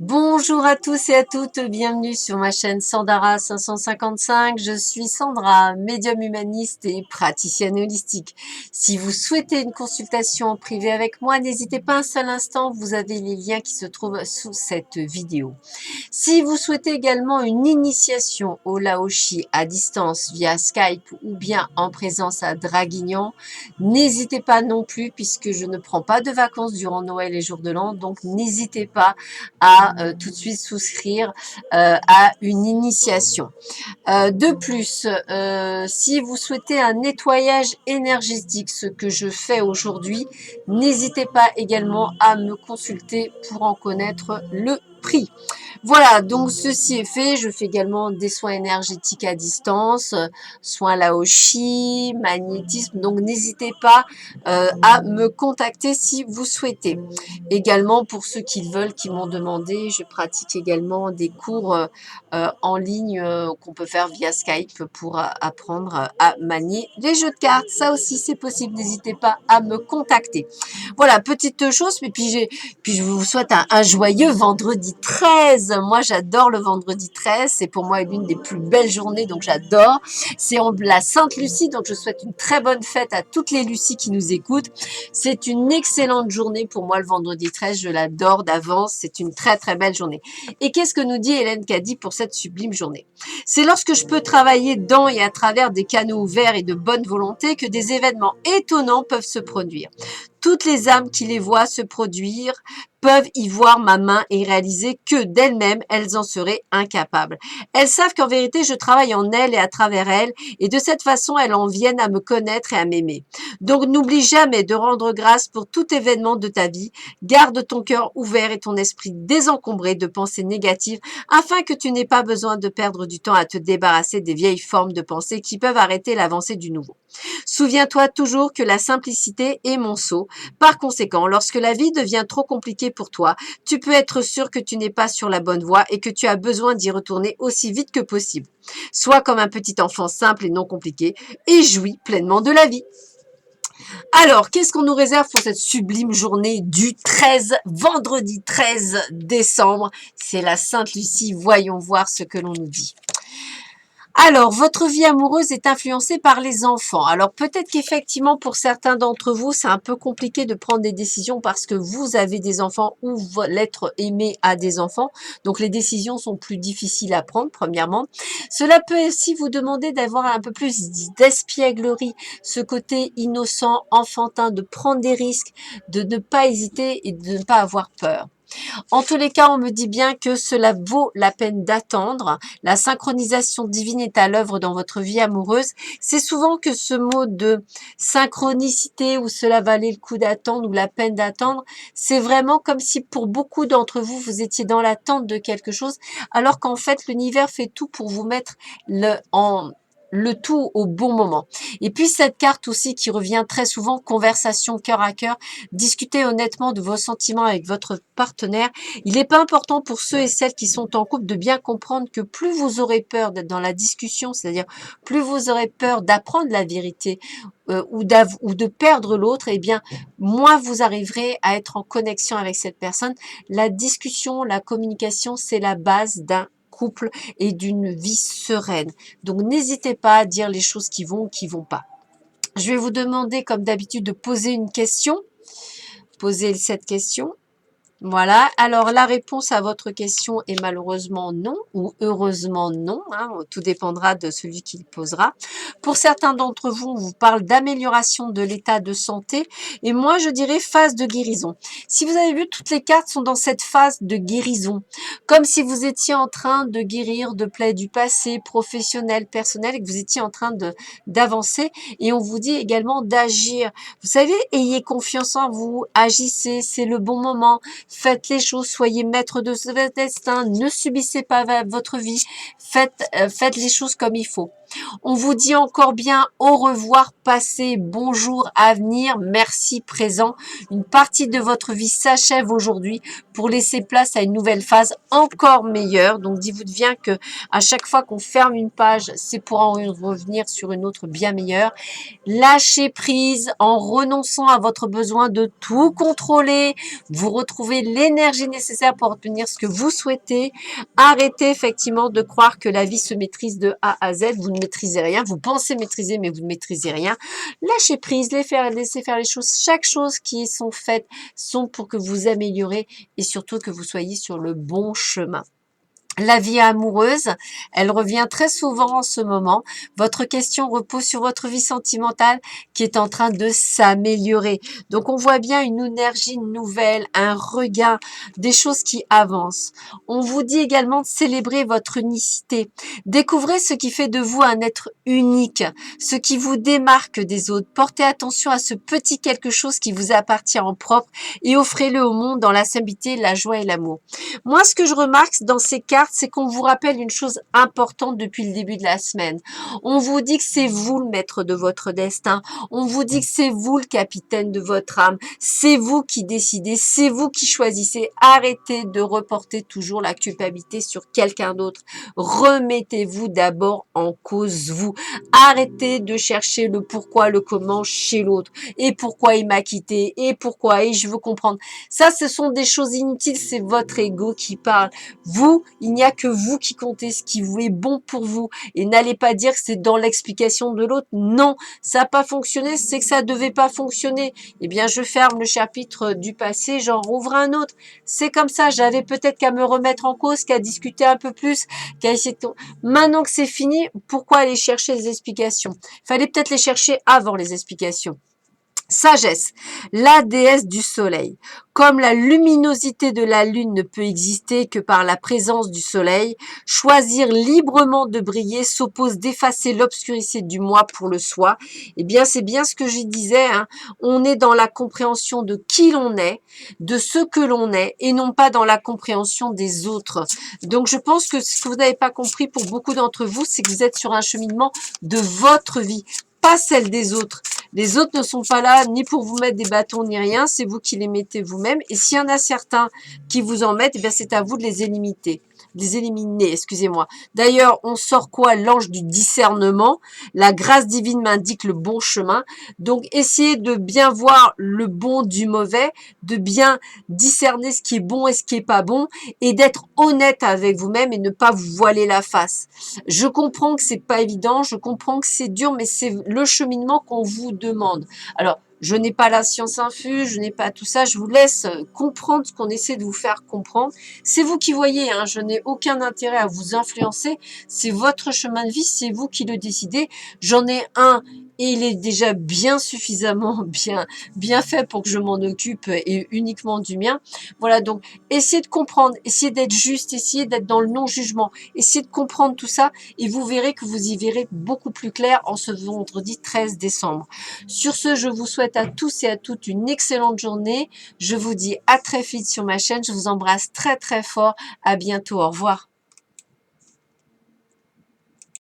Bonjour à tous et à toutes, bienvenue sur ma chaîne Sandara 555. Je suis Sandra, médium humaniste et praticienne holistique. Si vous souhaitez une consultation en privé avec moi, n'hésitez pas un seul instant, vous avez les liens qui se trouvent sous cette vidéo. Si vous souhaitez également une initiation au Laoshi à distance via Skype ou bien en présence à Draguignan, n'hésitez pas non plus puisque je ne prends pas de vacances durant Noël et jour de l'an, donc n'hésitez pas à tout de suite souscrire à une initiation. De plus, si vous souhaitez un nettoyage énergétique, ce que je fais aujourd'hui, n'hésitez pas également à me consulter pour en connaître le prix. Voilà, donc ceci est fait. Je fais également des soins énergétiques à distance, soins Laoshi, magnétisme. Donc n'hésitez pas à me contacter si vous souhaitez. Également pour ceux qui veulent, qui m'ont demandé, je pratique également des cours en ligne qu'on peut faire via Skype pour apprendre à manier les jeux de cartes. Ça aussi c'est possible. N'hésitez pas à me contacter. Voilà, petite chose. Et puis je vous souhaite un joyeux vendredi 13. Moi, j'adore le vendredi 13. C'est pour moi l'une des plus belles journées, donc j'adore. C'est la Sainte-Lucie, donc je souhaite une très bonne fête à toutes les Lucies qui nous écoutent. C'est une excellente journée pour moi, le vendredi 13. Je l'adore d'avance. C'est une très, très belle journée. Et qu'est-ce que nous dit Hélène Caddy pour cette sublime journée? C'est lorsque je peux travailler dans et à travers des canaux ouverts et de bonne volonté que des événements étonnants peuvent se produire. Toutes les âmes qui les voient se produire peuvent y voir ma main et réaliser que d'elles-mêmes, elles en seraient incapables. Elles savent qu'en vérité, je travaille en elles et à travers elles, et de cette façon, elles en viennent à me connaître et à m'aimer. Donc, n'oublie jamais de rendre grâce pour tout événement de ta vie. Garde ton cœur ouvert et ton esprit désencombré de pensées négatives, afin que tu n'aies pas besoin de perdre du temps à te débarrasser des vieilles formes de pensée qui peuvent arrêter l'avancée du nouveau. Souviens-toi toujours que la simplicité est mon sceau. Par conséquent, lorsque la vie devient trop compliquée pour toi, tu peux être sûr que tu n'es pas sur la bonne voie et que tu as besoin d'y retourner aussi vite que possible. Sois comme un petit enfant simple et non compliqué et jouis pleinement de la vie. Alors, qu'est-ce qu'on nous réserve pour cette sublime journée du 13, vendredi 13 décembre? C'est la Sainte-Lucie. Voyons voir ce que l'on nous dit. Alors, votre vie amoureuse est influencée par les enfants. Alors, peut-être qu'effectivement, pour certains d'entre vous, c'est un peu compliqué de prendre des décisions parce que vous avez des enfants ou l'être aimé a des enfants. Donc, les décisions sont plus difficiles à prendre, premièrement. Cela peut aussi vous demander d'avoir un peu plus d'espièglerie, ce côté innocent, enfantin, de prendre des risques, de ne pas hésiter et de ne pas avoir peur. En tous les cas, on me dit bien que cela vaut la peine d'attendre. La synchronisation divine est à l'œuvre dans votre vie amoureuse. C'est souvent que ce mot de synchronicité où cela valait le coup d'attendre ou la peine d'attendre, c'est vraiment comme si pour beaucoup d'entre vous, vous étiez dans l'attente de quelque chose, alors qu'en fait, l'univers fait tout pour vous mettre le tout au bon moment. Et puis cette carte aussi qui revient très souvent, conversation cœur à cœur, discutez honnêtement de vos sentiments avec votre partenaire. Il n'est pas important pour ceux et celles qui sont en couple de bien comprendre que plus vous aurez peur d'être dans la discussion, c'est-à-dire plus vous aurez peur d'apprendre la vérité ou de perdre l'autre, eh bien moins vous arriverez à être en connexion avec cette personne. La discussion, la communication, c'est la base d'un couple et d'une vie sereine. Donc n'hésitez pas à dire les choses qui vont ou qui vont pas. Je vais vous demander comme d'habitude de poser une question. Posez cette question. Voilà, alors la réponse à votre question est malheureusement non ou heureusement non, hein, tout dépendra de celui qui le posera. Pour certains d'entre vous, on vous parle d'amélioration de l'état de santé et moi je dirais phase de guérison. Si vous avez vu, toutes les cartes sont dans cette phase de guérison, comme si vous étiez en train de guérir de plaies du passé, professionnel, personnel et que vous étiez en train d'avancer et on vous dit également d'agir. Vous savez, ayez confiance en vous, agissez, c'est le bon moment. Faites les choses, soyez maître de votre destin, ne subissez pas votre vie, faites les choses comme il faut. On vous dit encore bien au revoir passé, bonjour à venir, merci présent. Une partie de votre vie s'achève aujourd'hui pour laisser place à une nouvelle phase encore meilleure. Donc dites-vous bien que à chaque fois qu'on ferme une page, c'est pour en revenir sur une autre bien meilleure. Lâchez prise en renonçant à votre besoin de tout contrôler. Vous retrouvez l'énergie nécessaire pour obtenir ce que vous souhaitez. Arrêtez effectivement de croire que la vie se maîtrise de A à Z. Vous ne maîtrisez rien. Vous pensez maîtriser, mais vous ne maîtrisez rien. Lâchez prise, laissez faire les choses. Chaque chose qui sont faites sont pour que vous améliorez et surtout que vous soyez sur le bon chemin. La vie amoureuse, elle revient très souvent en ce moment. Votre question repose sur votre vie sentimentale qui est en train de s'améliorer. Donc, on voit bien une énergie nouvelle, un regain, des choses qui avancent. On vous dit également de célébrer votre unicité. Découvrez ce qui fait de vous un être unique, ce qui vous démarque des autres. Portez attention à ce petit quelque chose qui vous appartient en propre et offrez-le au monde dans la simplicité, la joie et l'amour. Moi, ce que je remarque dans ces cartes, c'est qu'on vous rappelle une chose importante depuis le début de la semaine. On vous dit que c'est vous le maître de votre destin. On vous dit que c'est vous le capitaine de votre âme. C'est vous qui décidez, c'est vous qui choisissez. Arrêtez de reporter toujours la culpabilité sur quelqu'un d'autre. Remettez-vous d'abord en cause vous. Arrêtez de chercher le pourquoi, le comment chez l'autre. Et pourquoi il m'a quitté, et pourquoi, et je veux comprendre. Ça, ce sont des choses inutiles, c'est votre ego qui parle. Vous, il n'y a que vous qui comptez, ce qui vous est bon pour vous. Et n'allez pas dire que c'est dans l'explication de l'autre. Non, ça n'a pas fonctionné, c'est que ça ne devait pas fonctionner. Eh bien, je ferme le chapitre du passé, j'en rouvre un autre. C'est comme ça, j'avais peut-être qu'à me remettre en cause, qu'à discuter un peu plus, qu'à essayer de... Maintenant que c'est fini, pourquoi aller chercher les explications? Il fallait peut-être les chercher avant les explications. Sagesse, la déesse du soleil. Comme la luminosité de la lune ne peut exister que par la présence du soleil, choisir librement de briller s'oppose d'effacer l'obscurité du moi pour le soi. Eh bien, c'est bien ce que je disais, hein. On est dans la compréhension de qui l'on est, de ce que l'on est, et non pas dans la compréhension des autres. Donc, je pense que ce que vous n'avez pas compris pour beaucoup d'entre vous, c'est que vous êtes sur un cheminement de votre vie, pas celle des autres. Les autres ne sont pas là ni pour vous mettre des bâtons ni rien, c'est vous qui les mettez vous-même. Et s'il y en a certains qui vous en mettent, eh bien c'est à vous de les éliminer, excusez-moi. D'ailleurs, on sort quoi? L'ange du discernement. La grâce divine m'indique le bon chemin. Donc, essayez de bien voir le bon du mauvais, de bien discerner ce qui est bon et ce qui est pas bon, et d'être honnête avec vous-même et ne pas vous voiler la face. Je comprends que c'est pas évident, je comprends que c'est dur, mais c'est le cheminement qu'on vous demande. Alors, je n'ai pas la science infuse, je n'ai pas tout ça, je vous laisse comprendre ce qu'on essaie de vous faire comprendre. C'est vous qui voyez, hein, je n'ai aucun intérêt à vous influencer, c'est votre chemin de vie, c'est vous qui le décidez. J'en ai un et il est déjà bien suffisamment bien fait pour que je m'en occupe et uniquement du mien. Voilà, donc essayez de comprendre, essayez d'être juste, essayez d'être dans le non-jugement, essayez de comprendre tout ça et vous verrez que vous y verrez beaucoup plus clair en ce vendredi 13 décembre. Sur ce, je vous souhaite à tous et à toutes une excellente journée. Je vous dis à très vite sur ma chaîne. Je vous embrasse très très fort. À bientôt. Au revoir.